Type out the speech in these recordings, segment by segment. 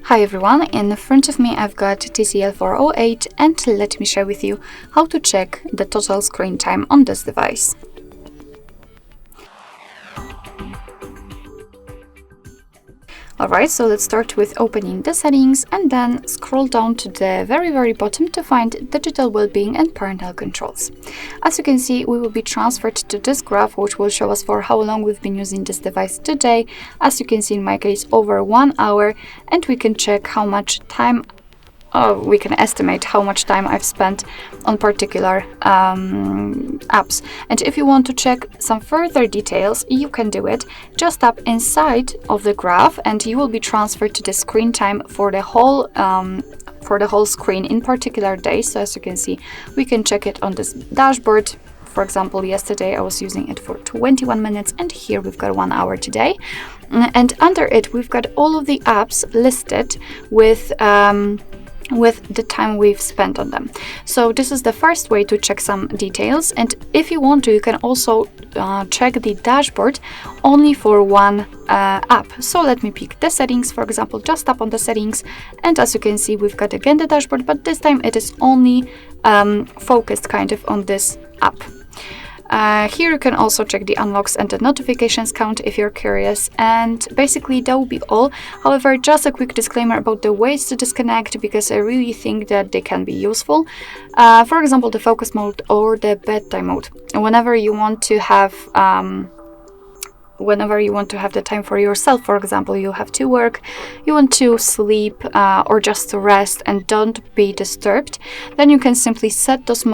Hi everyone, in front of me I've got TCL 408 and let me share with you how to check the total screen time on this device. Alright, so let's start with opening the settings and then scroll down to the very bottom to find digital well-being and parental controls. As you can see, we will be transferred to this graph which will show us for how long we've been using this device today. As you can see in my case, over 1 hour, and we can check how much time we can estimate how much time I've spent on particular apps. And if you want to check some further details, you can do it. Just tap inside of the graph and you will be transferred to the screen time for the whole screen in particular days. So as you can see, we can check it on this dashboard. For example, yesterday I was using it for 21 minutes and here we've got 1 hour today. And under it, we've got all of the apps listed with the time we've spent on them. So this is the first way to check some details, and if you want to, you can also check the dashboard only for one app. So let me pick the settings, for example, just tap on the settings, and as you can see, we've got again the dashboard, but this time it is only focused kind of on this app. Here you can also check the unlocks and the notifications count if you're curious, and basically that will be all. However, just a quick disclaimer about the ways to disconnect, because I really think that they can be useful. For example, the focus mode or the bedtime mode. Whenever you want to have the time for yourself, for example, you have to work, you want to sleep or just to rest and don't be disturbed, then you can simply set those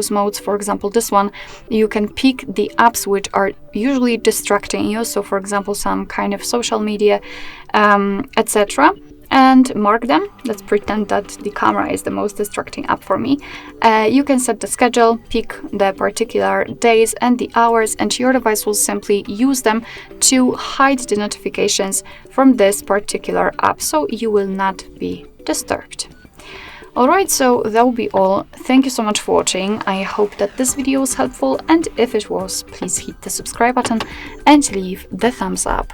modes. For example, this one, you can pick the apps which are usually distracting you, so for example some kind of social media, etc., and mark them. Let's pretend that the camera is the most distracting app for me. You can set the schedule, pick the particular days and the hours, and your device will simply use them to hide the notifications from this particular app, so you will not be disturbed. Alright, so that will be all. Thank you so much for watching. I hope that this video was helpful, and if it was, please hit the subscribe button and leave the thumbs up.